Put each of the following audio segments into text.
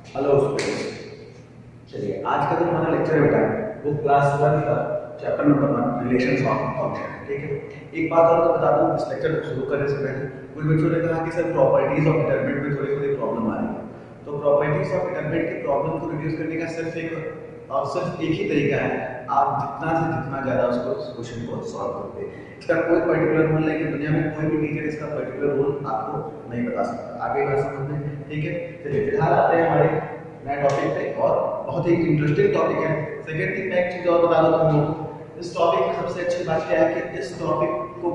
Hello students. चलिए आज का जो हमारा लेक्चर है बेटा वो क्लास 12 का chapter number 1 relations of function है। ठीक है, एक बात और तो बता दूं इस लेक्चर को शुरू करने से पहले कुछ बच्चों ने कहा कि सर प्रॉपर्टीज ऑफ डिटरमिनेंट में थोड़ी थोड़ी प्रॉब्लम आ रही है। तो प्रॉपर्टीज ऑफ डिटरमिनेंट की प्रॉब्लम को रिड्यूस करने का सिर्फ एक ही तरीका है, आप जितना से जितना ज्यादा उसको क्वेश्चन को सॉल्व करते हैं। इसका कोई पर्टिकुलर रूल नहीं है, दुनिया में कोई भी टीचर इसका पर्टिकुलर रूल आपको नहीं बता सकता। आगे बात समझ में, ठीक है। चलिए फिलहाल आते हैं हमारे नए टॉपिक पे और बहुत ही इंटरेस्टिंग टॉपिक है। सेकंड थिंग मैं एक चीज और बता दूं तुम लोगों को, इस टॉपिक की सबसे अच्छी बात क्या है कि इस टॉपिक को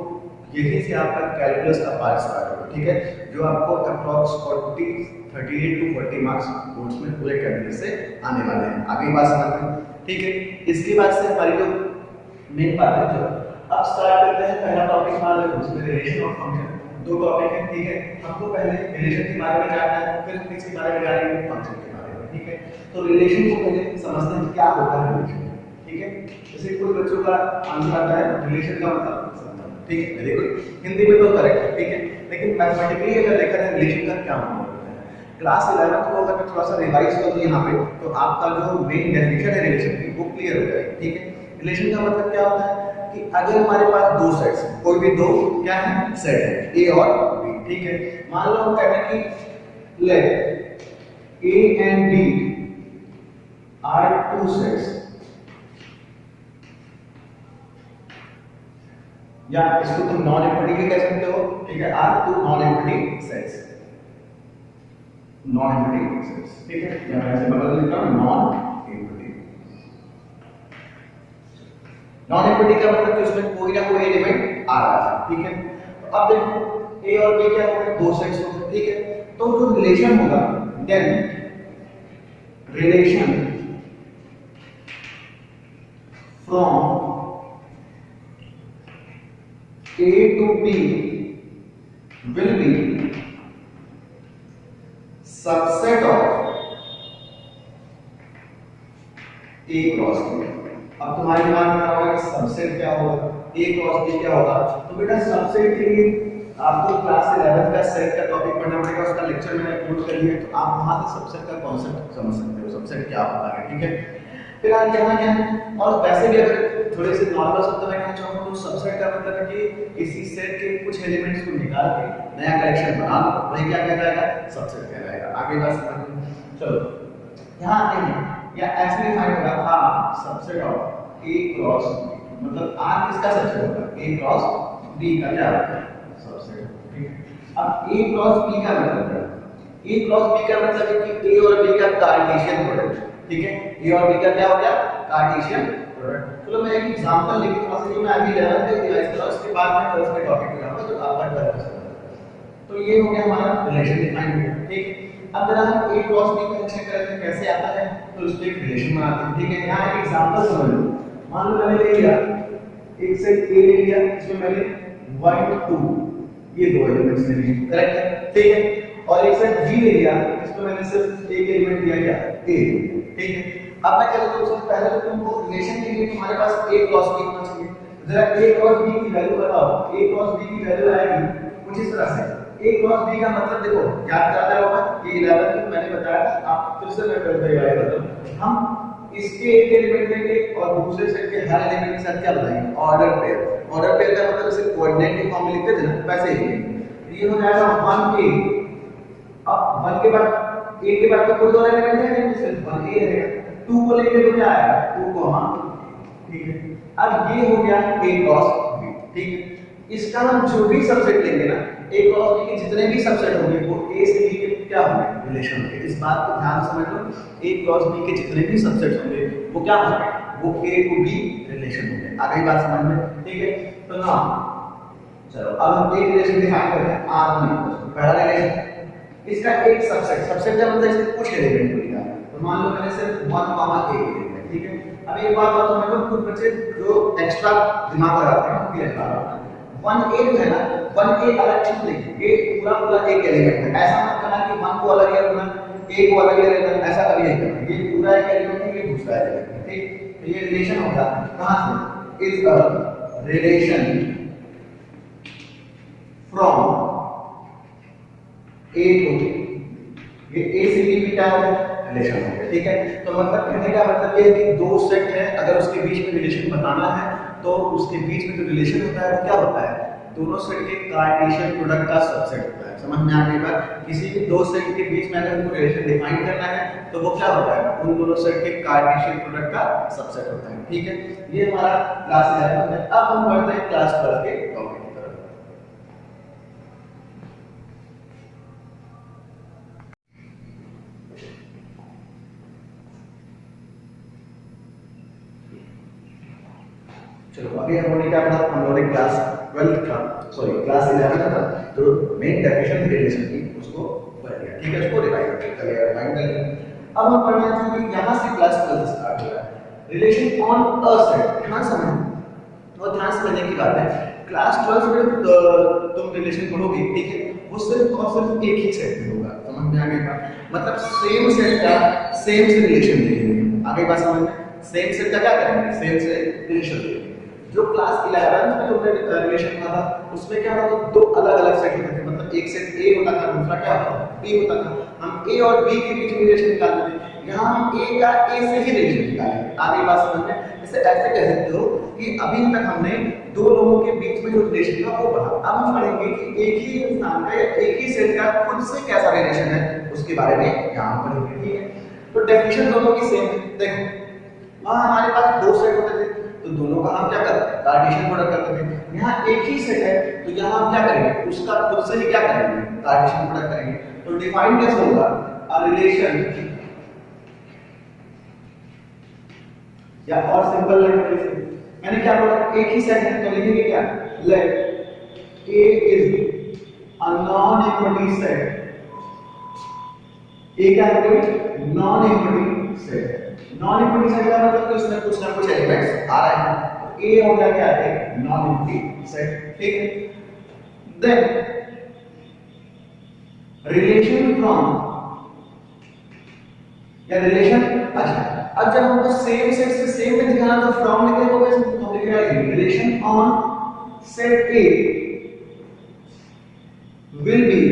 यहीं से आपका कैलकुलस का पार्ट स्टार्ट होगा। ठीक है, जो आपको अप्रॉक्स 38 टू 40 मार्क्स बोर्ड्स में पूरे कैलकुलस से आने वाले हैं। आगे बात समझ में, ठीक है। इसके बाद से हमारी जो मेन बात है, जो अब स्टार्ट करते हैं पहला टॉपिक मान लो उसमें रिलेशन ऑफ फंक्शन। दो टॉपिक है, ठीक है। हमको पहले रिलेशन के बारे में जानना है, फिर हम इसके बारे में जानेंगे फंक्शन के बारे में। ठीक है, तो रिलेशन को पहले समझते हैं क्या होता है रिलेशन। ठीक है, जैसे कुछ बच्चों का आंसर आता है रिलेशन का मतलब संबंध। ठीक है, वेरी गुड, हिंदी में तो करेक्ट है। ठीक है, लेकिन मैथमेटिकली अगर देखा जाए रिलेशन का क्या मतलब होता है, क्लास 11th को अगर मैं थोड़ा सा रिवाइज कर दूं यहाँ पे तो आपका जो मेन डेफिनेशन है रिलेशन की वो क्लियर हो जाएगी। ठीक है, रिलेशन का मतलब क्या होता है कि अगर हमारे पास दो सेट्स हैं, कोई भी दो क्या है सेट है ए और बी। ठीक है, मान लो हम कहते हैं कि let A and B are two sets, या इसको तुम नॉन एम्प्टी भी कह सकते हो। ठीक है, are two non empty sets, non empty sets. ठीक है, या मैं ऐसे बदल देता हूं नॉन एम्प्टी। नॉन एम्प्टी का मतलब कि उसमें कोई ना कोई एलिमेंट आ रहा है। ठीक है, तो अब देखो ए और बी क्या होगा, दो सेट्स होंगे। ठीक है, तो जो रिलेशन होगा then relation from A to B will be subset of A cross B। अब तुम्हारे दिमाग में आ रहा होगा कि सबसेट क्या होगा, A क्रॉस B क्या होगा। तो बेटा सबसेट के लिए आपको क्लास 11 का सेट का टॉपिक पढ़ना पड़ेगा, उसका लेक्चर मैंने अपलोड कर दिया है, तो आप वहां से सबसेट का कॉन्सेप्ट समझ सकते हो, सबसेट क्या होता है। ठीक है, फिलहाल कहना क्या है, और वैसे भी अगर थोड़े से नॉर्मल शब्द में कहना चाहूँ तो सबसेट का मतलब है कि किसी सेट के कुछ एलिमेंट्स को निकाल के नया कलेक्शन बना लो, वही क्या कहलाएगा, सबसेट कहलाएगा। आगे बात समझ, चलो यहाँ आते हैं, या ऐसे डिफाइन होगा R subset of A cross B, मतलब आर किसका सबसेट होगा, ए क्रॉस बी का क्या होगा सबसेट। ठीक है, अब ए क्रॉस बी का मतलब क्या है, ए क्रॉस बी का मतलब है कि ए और बी का कार्टेशियन प्रोडक्ट। ठीक है, ए और बी का क्या हो गया, कार्टेशियन प्रोडक्ट। चलो मैं एक एग्जांपल लेके थोड़ा सा, जो मैं अभी 11th में रिवाइज कर रहा हूं, उसके बाद मैं 12th के टॉपिक पे जाऊंगा जो आपका 12th है। तो ये हो गया हमारा रिलेशन डिफाइन हो गया। ठीक, अब जरा हम ए क्रॉस बी को चेक करते हैं कैसे आता है, तो उसके एक रिलेशन बनाते हैं। ठीक है, यहां एक एग्जांपल समझ लो, मान लो मैंने ले लिया एक सेट ए ले लिया, इसमें मैंने 1 2 ये दो एलिमेंट्स ले लिए, करेक्ट है। ठीक है, और एक सेट बी ले लिया, इसमें मैंने सिर्फ एक एलिमेंट दिया क्या, ए। ठीक है, अब मैं क्या करूं, सबसे पहले तो तुमको रिलेशन के लिए तुम्हारे पास a क्रॉस b होना चाहिए। जरा a क्रॉस b की वैल्यू बताओ, a क्रॉस b की वैल्यू आएगी कुछ इस तरह से। a क्रॉस b का मतलब देखो याद करते रहो, ये 11 में मैंने बताया था, आप फिर से मैं कर दे याद करता हूं। हम इसके एक एलिमेंट लेंगे और दूसरे सेट के हर एलिमेंट के साथ क्या बताएंगे, ऑर्डर पेयर। ऑर्डर पेयर का मतलब इसे कोऑर्डिनेट के फॉर्म में लिखते थे ना, वैसे ही ये हो जाएगा 1a। अब 1 के बाद a के बाद तो कोई और एलिमेंट है नहीं, सिर्फ 1a रहेगा। 2 को लेंगे तो क्या आएगा 2, ठीक है। अब ये हो गया a क्रॉस b। ठीक है, इसका हम जो भी सबसेट लेंगे ना, a क्रॉस b के जितने भी सबसेट होंगे वो a से b के क्या होंगे, रिलेशन होंगे। इस बात को ध्यान से समझ लो, a क्रॉस b के जितने भी सबसेट होंगे वो क्या होंगे, वो a टू b रिलेशन होंगे। आ गई बात समझ में। ठीक है, तो ना चलो अब हम एक रिलेशन डिफाइन करते हैं, r पहला रिलेशन, इसका एक सबसेट, सबसेट का मतलब इसके कुछ एलिमेंट होगा। तो मान लो मैंने सिर्फ 1 कॉमा a लिया। ठीक है, अब एक बात और समझ लो, कुछ बच्चे जो एक्स्ट्रा दिमाग लगाते हैं उनके लिए बता रहा हूं, 1a जो है ना, 1a अलग चीज नहीं, a पूरा पूरा एक एलिमेंट है। ऐसा मत करना कि 1 को अलग ले लेना, a को अलग ले लेना, ऐसा कभी नहीं करना। ये पूरा एक एलिमेंट है, ये दूसरा एलिमेंट है। ठीक, तो ये रिलेशन होगा कहां से, is a relation from a to b। ये a से b क्या होगा, रिलेशन हो गया। ठीक है, तो मतलब कहने का मतलब ये है कि दो सेट है, अगर उसके बीच में रिलेशन बताना है तो उसके बीच में जो रिलेशन होता है वो क्या होता है, दोनों सेट के कार्टेशियन प्रोडक्ट का सबसेट होता है। समझ में आ गई बात? किसी भी दो सेट के बीच में अगर उनको रिलेशन डिफाइन करना है तो वो क्या होता है, उन दोनों सेट के कार्टेशियन प्रोडक्ट का सबसेट होता है। ठीक है, ये हमारा क्लास 11 है। अब हम बढ़ते हैं क्लास 12 के टॉपिक की तरफ। चलो अभी हम लोगों ने क्या पढ़ा, हम लोगों ने क्लास 12 था, सॉरी क्लास 11 था, जो मेन डेफिनेशन रिलेशन की उसको पढ़ लिया। ठीक है, उसको रिवाइज कर लिया। अब हम पढ़ना है कि यहां से क्लास 12 स्टार्ट हो रहा है, रिलेशन ऑन अ सेट। ध्यान समझना और ध्यान समझने की बात है, क्लास 12 में तुम रिलेशन पढ़ोगे, ठीक है, वो सिर्फ और सिर्फ एक ही सेट में होगा। समझ में आ गई बात? मतलब सेम सेट का सेम से रिलेशन देखेंगे। आगे बात समझ में? सेम सेट का क्या करेंगे, सेम से रिलेशन देखेंगे। जो क्लास 11 में तुमने रिलेशन पढ़ा था उसमें क्या होता था, दो अलग अलग सेट होते थे, मतलब एक सेट ए होता था, दूसरा क्या होता था, बी होता था। हम ए और बी के बीच में रिलेशन निकालते थे, यहाँ हम ए का ए से ही रिलेशन निकालेंगे। आगे बात समझ में? जैसे ऐसे कह सकते हो कि अभी तक हमने दो लोगों के बीच में जो रिलेशन था वो पढ़ा, अब हम पढ़ेंगे कि एक ही इंसान का या एक ही सेट का खुद से कैसा रिलेशन है उसके बारे में यहाँ पढ़ेंगे। ठीक है, तो डेफिनेशन दोनों की सेम है। देखो वहां हमारे पास दो सेट होते थे तो दोनों का हम क्या करते हैं, कार्टेशियन प्रोडक्ट करते थे। यहाँ एक ही सेट है तो यहाँ हम क्या करेंगे, उसका खुद से ही क्या करेंगे, कार्टेशियन प्रोडक्ट करेंगे। तो डिफाइन कैसे होगा, अ रिलेशन, या और सिंपल लैंग्वेज में मैंने क्या बोला, एक ही सेट है तो लिखेंगे क्या, let A is a non equality set. A क्या है, non equality set. Non equality set का मतलब कि उसमें कुछ ना कुछ एलिमेंट्स आ रहे हैं, तो ए हो गया क्या है, नॉन इक्वलिटी सेट। ठीक है, देन रिलेशन फ्रॉम या रिलेशन, अच्छा अब जब हमको सेम सेट से सेम में दिखाना तो फ्रॉम लिखे तो कैसे, तो लिखेगा relation on set A will be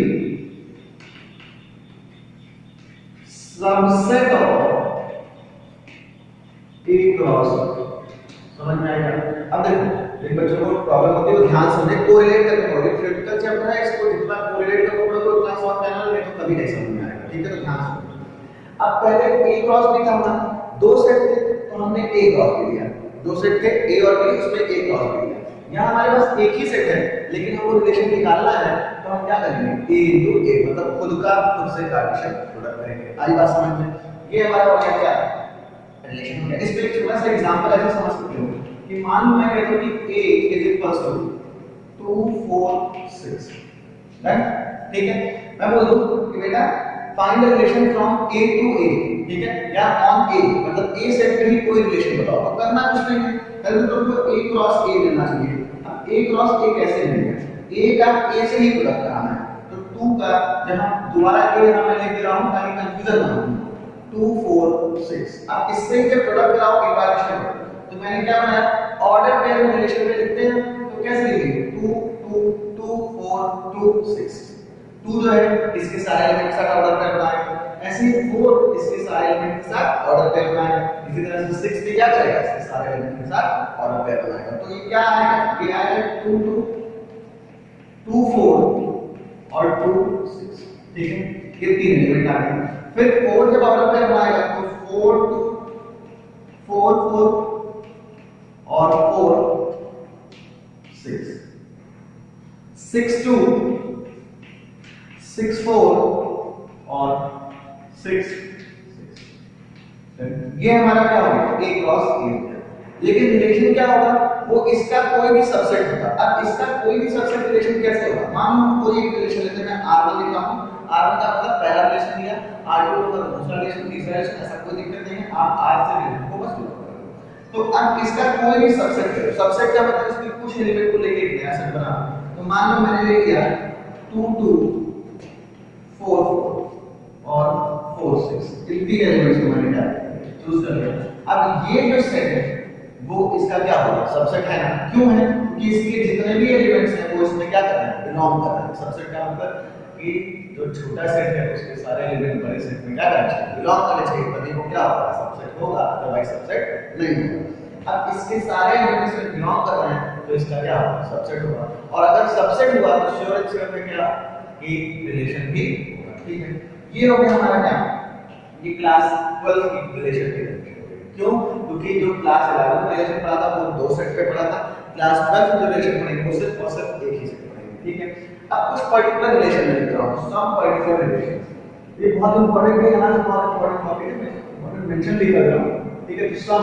subset of A cross. समझ में आएगा? अब देखो जिन बच्चों को प्रॉब्लम होती है वो ध्यान समझे, कोरिलेट करके पढ़ो। थ्योरेटिकल चैप्टर है, इसको जितना कोरिलेट करके पढ़ो तो उतना सॉल्व करना, नहीं तो कभी नहीं समझ में आएगा। ठीक है, तो ध्यान समझो। अब पहले ए क्रॉस भी था ना, दो सेट थे तो हमने ए क्रॉस भी लिया, दो सेट थे ए और बी, उसमें ए क्रॉस भी लिया। यहाँ हमारे पास एक ही सेट है लेकिन हमको रिलेशन निकालना है तो हम क्या करेंगे, ए इनटू ए, मतलब खुद का खुद से कार्टेशियन प्रोडक्ट करेंगे। आई बात समझ में? ये हमारा हो गया क्या, रिलेशन हो गया। इस पे एक छोटा सा एग्जांपल ऐसे समझ सकते हो कि मान लो मैं कहता हूं कि a is equals to 2 4 6, right? ठीक है, मैं बोल दूं कि बेटा find the relation from a to a, ठीक है, या ऑन a, मतलब a सेट में ही कोई रिलेशन बताओ। तो करना कुछ नहीं है, पहले तो तुमको a क्रॉस a लेना चाहिए। अब a क्रॉस a कैसे लेंगे, a का a से ही प्रोडक्ट कराना है, तो 2 का जहां दोबारा a यहां मैं लिख दे रहा हूं ताकि कंफ्यूजन ना हो, 2 4 6। अब इससे जब प्रोडक्ट कराओ एक बार इसमें, तो मैंने क्या बनाया, ऑर्डर पेयर में रिलेशन में लिखते हैं तो कैसे लिखेंगे, 2 2 2 4 2 6। 2 जो है इसके सारे एलिमेंट के साथ ऑर्डर पेयर बनाएगा, ऐसे ही 4 इसके सारे एलिमेंट के साथ ऑर्डर पेयर बनाएगा, इसी तरह से 6 भी क्या करेगा, इसके सारे एलिमेंट के साथ ऑर्डर पेयर बनाएगा। तो ये क्या आएगा, ये आएगा 2 2 2 4 और 2 6। ठीक है, ये तीन एलिमेंट आ गए। फिर 4 जब ऑर्डर पेयर बनाएगा तो 4 2 4 4 और 4 6 6 2 6 4 और 6 6। ये हमारा क्या होगा, a क्रॉस a। लेकिन रिलेशन क्या होगा, वो इसका कोई भी सबसेट होगा। अब इसका कोई भी सबसेट रिलेशन कैसे होगा, मान लो कोई एक रिलेशन लेते हैं, मैं R1 लिख रहा हूं, R1 का मतलब पहला रिलेशन लिया, R2 का दूसरा रिलेशन, तीसरा रिलेशन, ऐसा कोई दिक्कत नहीं है, आप R से रिलेशन को बस लो। तो अब इसका कोई भी सबसेट है, सबसेट क्या मतलब इसके कुछ एलिमेंट को लेके एक नया सेट बना। तो मान लो मैंने ले लिया 2 2 4 4 और 4 6, इन तीन एलिमेंट्स को मैंने क्या चूज कर लिया। अब ये जो सेट है वो इसका क्या होगा, सबसेट है ना। क्यों है, क्योंकि इसके जितने भी एलिमेंट्स हैं वो इसमें क्या कर रहे हैं, बिलोंग कर रहे हैं। सबसेट का मतलब कि जो छोटा सेट है उसके सारे एलिमेंट बड़े सेट में क्या करना चाहिए, बिलोंग करने चाहिए, तभी वो क्या होगा, सबसेट होगा, अदरवाइज सबसेट नहीं होगा। अब इसके सारे एलिमेंट्स में बिलोंग कर रहे हैं तो इसका क्या होगा, सबसेट होगा। और अगर सबसेट हुआ तो श्योर एंड श्योर में क्या, कि रिलेशन भी होगा। ठीक है, ये हो गया हमारा क्या, ये क्लास 12 की रिलेशन की। क्यों, क्योंकि जो क्लास 11 में रिलेशन पढ़ा था वो दो सेट पे पढ़ा था, क्लास 12 में जो रिलेशन पढ़ेंगे वो सिर्फ और सिर्फ एक ही सेट पढ़ेंगे। ठीक है, अब कुछ पर्टिकुलर रिलेशन में लिख रहा हूं, सम पर्टिकुलर रिलेशन। ये बहुत इंपॉर्टेंट है, यहां से बहुत इंपॉर्टेंट टॉपिक है, मैं इंपॉर्टेंट मेंशन भी कर रहा हूं। ठीक है, तो सम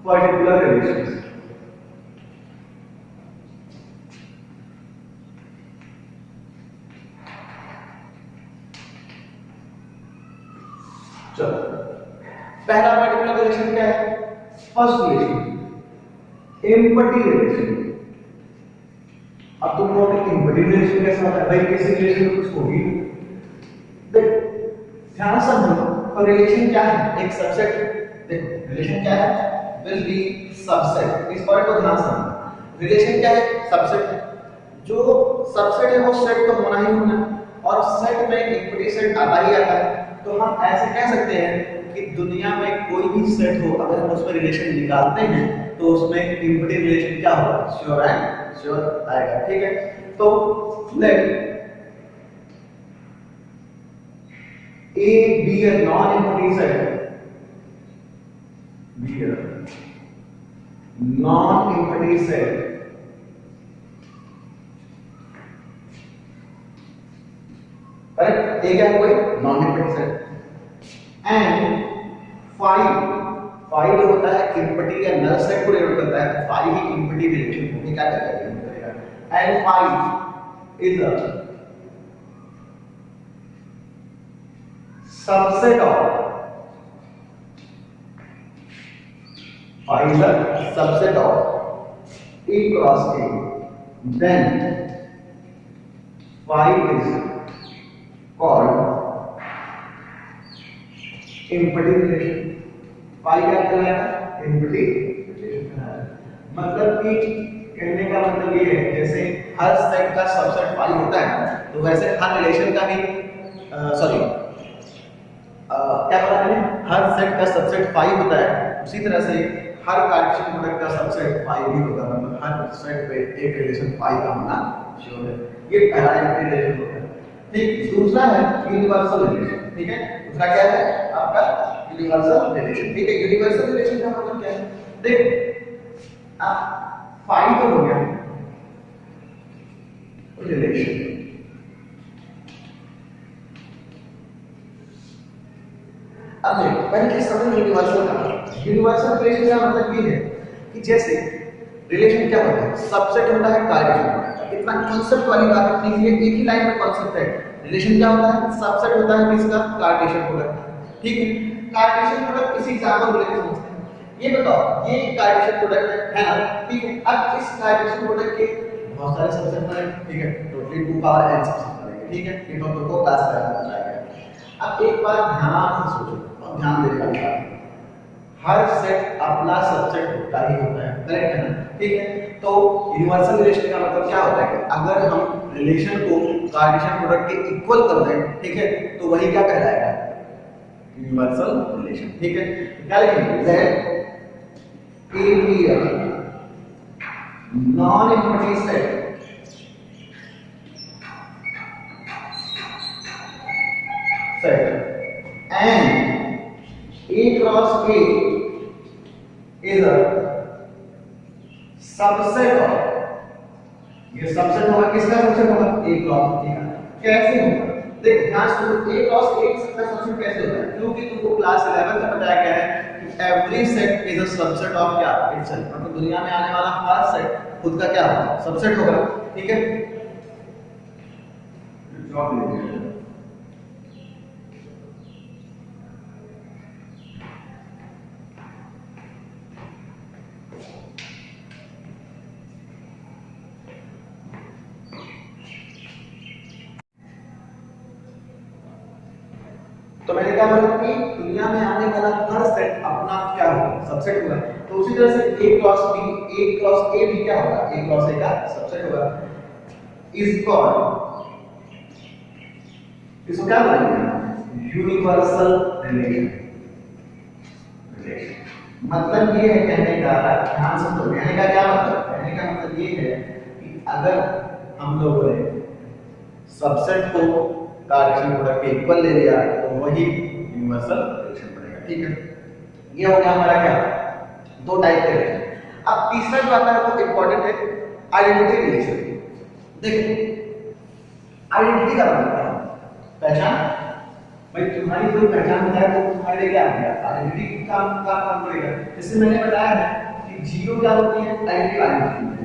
पर्टिकुलर रिलेशंस। चलो, पहला पर्टिकुलर रिलेशन क्या है, फर्स्ट रिलेशन एम्पटी रिलेशन। अब तुम कहोगे एम्पटी रिलेशन कैसा होता है, भाई किसी रिलेशन में कुछ होगी, देख ध्यान से समझो। और रिलेशन क्या है, एक सबसेट। देखो रिलेशन क्या है, विल बी सबसेट। इस बात को ध्यान से समझो, रिलेशन क्या है, सबसेट है। जो सबसेट है वो सेट तो होना ही होना, और सेट में एम्पटी सेट आता ही आता है। तो हम ऐसे कह सकते हैं कि दुनिया में कोई भी सेट हो, अगर हम उसमें रिलेशन निकालते हैं तो उसमें एम्पटी रिलेशन क्या होगा, श्योर एंड श्योर आएगा। ठीक है, तो let A be a non-empty set, be a non-empty set correct, A क्या कोई non empty set, and phi जो होता है एम्पटी या नल सेट को डिनोट करता है, तो फाई ही एम्पटी रिलेशन को क्या करेगा, and phi is a subset of, phi is a subset of A cross A, then phi is called empty relation। Phi क्या कहलाएगा, empty relation कहलाएगा। मतलब कि कहने का मतलब ये है, जैसे हर सेट का सबसेट फाई होता है, तो वैसे हर रिलेशन का भी क्या बोला मैंने, हर सेट का सबसेट फाई होता है, उसी तरह से हर कार्टेशियन प्रोडक्ट का सबसेट फाई भी होता है। मतलब हर सेट पे एक रिलेशन फाई का होना श्योर है। ये पहला एम्पटी रिलेशन होता है। ठीक, दूसरा है यूनिवर्सल रिलेशन। ठीक है, दूसरा क्या है आपका यूनिवर्सल रिलेशन। ठीक है, यूनिवर्सल रिलेशन का मतलब क्या है, देख आप फाई तो हो गया रिलेशन, अब देखो पहले किस समझ यूनिवर्सल का, यूनिवर्सल रिलेशन का मतलब ये है कि जैसे रिलेशन क्या होता है, सबसेट होता है, कार्टेशियन। इतना कांसेप्ट वाली बात अपनी है, एक ही लाइन में कांसेप्ट है। रिलेशन क्या होता है, सबसेट होता है किसका, कार्टेशियन प्रोडक्ट। ठीक है, कार्टेशियन प्रोडक्ट किसी एग्जांपल को लेकर समझते हैं। ये बताओ ये कार्टेशियन प्रोडक्ट है ना, ठीक है। अब इस कार्टेशियन प्रोडक्ट के बहुत सारे सबसेट बने, ठीक है, टोटली 2 पावर n सबसेट बनेंगे। ठीक है, इन दोनों को क्लास में बताया। अब एक बार ध्यान से सोचो और ध्यान देना, हर सेट अपना सबसेट होता ही होता है, करेक्ट है ना। ठीक है, तो यूनिवर्सल रिलेशन का मतलब क्या होता है कि अगर हम रिलेशन को कार्टेशियन प्रोडक्ट के इक्वल कर दें, ठीक है, तो वही क्या कहलाएगा, यूनिवर्सल रिलेशन। ठीक है, क्या लिखेंगे, late A be a non-empty set and A cross A is a subset of, ये सबसेट होगा किसका, सबसेट होगा A क्रॉस A का। कैसे होगा, देख ध्यान से, A क्रॉस A का सबसेट कैसे होता है, क्योंकि तुमको क्लास 11 में बताया गया है कि every set is a subset of क्या, इटसेल्फ। मतलब दुनिया में आने वाला हर सेट खुद का क्या होगा, सबसेट होगा। ठीक है, जॉब ले लीजिए। तो मैंने क्या बोला कि दुनिया में आने वाला हर सेट अपना क्या होगा, सबसेट होगा। तो उसी तरह से A क्रॉस A भी क्या होगा, A क्रॉस A का सबसेट होगा। इज कॉल्ड इसको क्या बोलेंगे? Universal relation. मतलब ये है कहने का, ध्यान से तो कहने का क्या मतलब? कहने का मतलब ये है कि अगर हम लोगों ने सबसेट को कार्टेशियन प्रोडक्ट के इक्वल ले लिया तो वही यूनिवर्सल रिलेशन बनेगा। ठीक है, ये हो गया हमारा क्या, दो टाइप के रिलेशन। अब तीसरा जो आता है वो इम्पोर्टेंट है, आइडेंटिटी रिलेशन। देखो आइडेंटिटी का मतलब क्या है? पहचान। भाई तुम्हारी कोई पहचान होता है तो तुम्हारे लिए क्या है? आइडेंटिटी का काम करेगा। जैसे मैंने बताया है कि जीरो क्या होती है? आइडेंटिटी।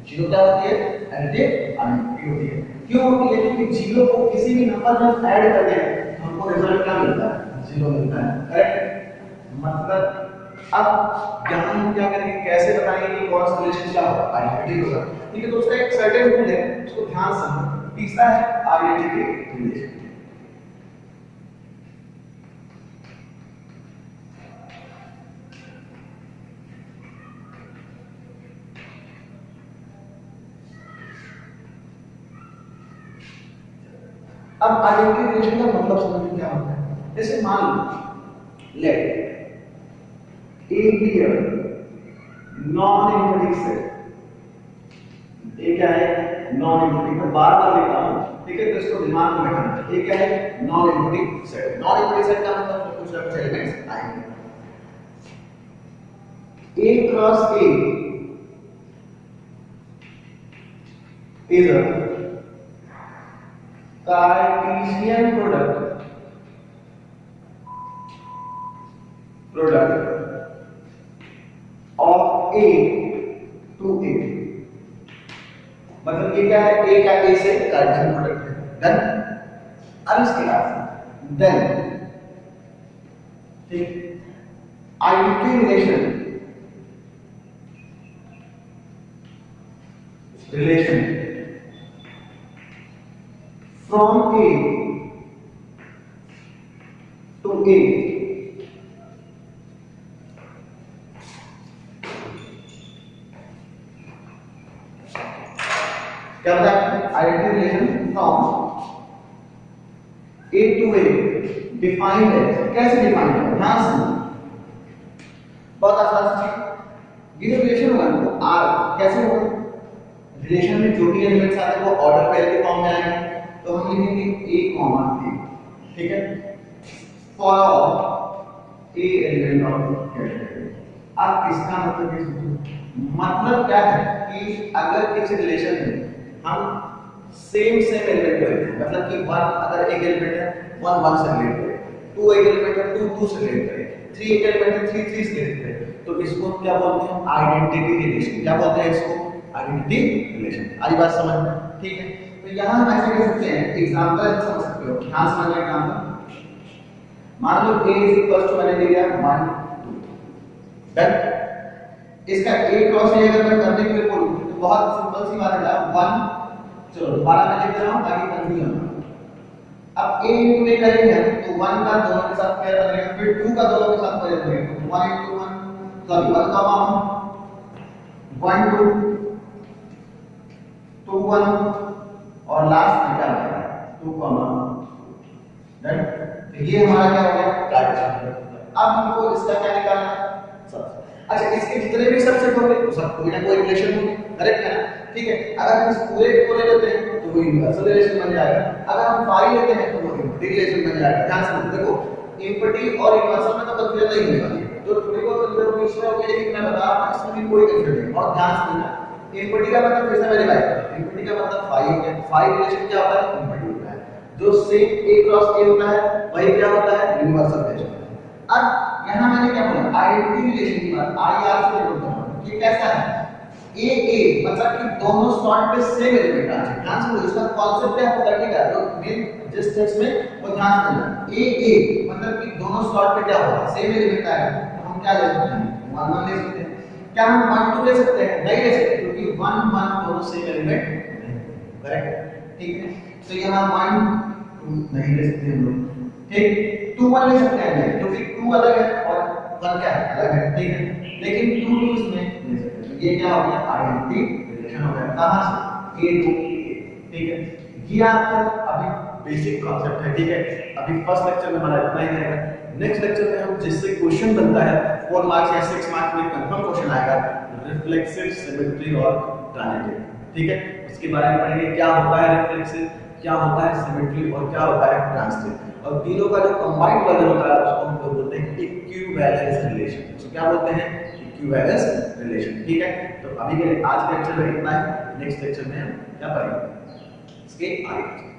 जीरो क्या होती है? आइडेंटिटी होती है। क्यों होती है? क्योंकि जीरो को किसी भी नंबर में हम ऐड करते हैं तो हमको रिजल्ट क्या मिलता है? जीरो मिलता है। करेक्ट? मतलब अब यहाँ हम क्या करेंगे, कैसे बताएंगे कि कौन सा रिलेशन क्या होगा? आइडेंटिटी होगा। ठीक है, तो उसका एक सर्टेन रूल है, उसको ध्यान से समझो। तीसरा है आइडेंटिटी रिलेशन। अब आइडेंटिटी रिलेशन का मतलब समझिए क्या होता है। जैसे मान लो late A be a non-emphatic set। ये क्या है? non-emphatic। मैं बार-बार लिखता हूँ, ठीक है, तो इसको दिमाग में बैठाना। ये क्या है? non-emphatic set। non-emphatic set का मतलब कुछ ना कुछ एलिमेंट्स आएंगे। A cross A is a Cartesian product of A to A। मतलब ये क्या है? A का A से कार्टेशियन प्रोडक्ट है। डन। अब इसके बाद देन ठीक, identity relation from A to A क्या होता है? Identity relation from A to A defined है। कैसे डिफाइंड है? ध्यान से, बहुत आसान चीज। ये जो रिलेशन होगा वो R कैसे होगा? रिलेशन में जो भी एलिमेंट्स आते हैं वो ऑर्डर पेयर के फॉर्म में आएंगे। तो हम लिखेंगे A कॉमा A। ठीक है, for A element of category. अब इसका मतलब क्या समझो? मतलब क्या है कि अगर किसी रिलेशन में हम सेम एलिमेंट करें, मतलब कि 1 अगर एक एलिमेंट है 1 1 से रिलेट करें, 2 एक एलिमेंट है 2 2 से रिलेट करें, 3 एक एलिमेंट है 3 3 से रिलेट करें, तो इसको क्या बोलते हैं? Identity relation. क्या बोलते हैं इसको? Identity relation. आई बात समझ में? ठीक है, तो यहां हम ऐसे कह सकते हैं, एग्जांपल ऐसे समझ सकते हो। ध्यान से समझना एग्जांपल। मान लो A = मैंने ले लिया 1 2। डन। इसका A क्रॉस A अगर मैं करने के लिए बोलूं तो बहुत सिंपल सी बात है। 1 चलो दोबारा मैं लिख रहा हूं ताकि कंफ्यूजन ना हो। अब A into A करेंगे तो 1 का दोनों के साथ पेयर बनेगा, फिर 2 का दोनों के साथ पेयर बनेगा। 1 into 1 सॉरी 1 का 1 2 2 1 और लास्ट में क्या बनेगा? 2 डन। तो ये हमारा क्या हो गया? कार्टेशियन। अब हमको इसका क्या निकालना है? सब। अच्छा, इसके जितने भी सबसेट होंगे तो सब कोई ना कोई रिलेशन होंगे। करेक्ट है ना? ठीक है, अगर हम इस पूरे को ले लेते हैं तो वो यूनिवर्सल रिलेशन बन जाएगा। अगर हम फाई लेते हैं तो वो इम्पटी रिलेशन बन जाएगा। ध्यान से देखो, इम्पटी और यूनिवर्सल में तो कंफ्यूजन नहीं होने वाली है। जो थोड़ी बहुत कंफ्यूजन बीच में होगी, लेकिन मैं बता रहा हूं इसमें भी कोई कंफ्यूजन नहीं। और ध्यान से सुनना, इम्पटी का मतलब कैसे मैंने बताया? इम्पटी का मतलब फाई है। फाई रिलेशन क्या होता है? इम्पटी होता है। जो सेम A क्रॉस A होता है वही क्या होता है? Universal relation. अब यहां मैंने क्या बोला? आइडेंटिटी रिलेशन की बात IR से बोलता हूं। ये कैसा है? A A मतलब कि दोनों स्लॉट पे सेम एलिमेंट आ जाए। ध्यान से, इसका कांसेप्ट है पकड़ने का, जो मेन जिस टेक्स्ट में वो ध्यान से समझना। A A मतलब कि दोनों स्लॉट पे क्या होगा? सेम एलिमेंट आएगा। तो हम क्या ले सकते हैं? 1 1 ले सकते हैं। क्या हम 1 2 ले सकते हैं? नहीं ले सकते, क्योंकि 1 1 दोनों सेम एलिमेंट नहीं। करेक्ट? ठीक है, तो यहां 1 2 नहीं ले सकते हम लोग। ठीक, 2 1 ले सकते हैं क्योंकि 2 अलग है और 1 क्या है? अलग है। ठीक है, लेकिन 2 2 इसमें ले सकते हैं। ये क्या हो गया? आइडेंटिटी रिलेशन हो गया। कहां से? A to A। ठीक है, ये आपको अभी बेसिक कॉन्सेप्ट है, ठीक है। अभी फर्स्ट लेक्चर में हमारा इतना ही रहेगा। नेक्स्ट लेक्चर में हम जिससे क्वेश्चन बनता है 4 मार्क्स या 6 मार्क्स में कंफर्म क्वेश्चन आएगा, रिफ्लेक्सिव, सिमेट्री और ट्रांजिटिव, ठीक है। उसके बारे में पढ़ेंगे क्या होता है रिफ्लेक्सिव, क्या होता है सिमेट्री और क्या होता है ट्रांजिटिव। और तीनों का जो कंबाइंड वर्जन होता है उसको हम लोग बोलते हैं इक्विवेलेंस रिलेशन। उसको क्या बोलते हैं? इक्विवेलेंस रिलेशन, ठीक है। तो अभी के लिए आज के लेक्चर में इतना ही। नेक्स्ट लेक्चर में हम क्या पढ़ेंगे इसके आगे।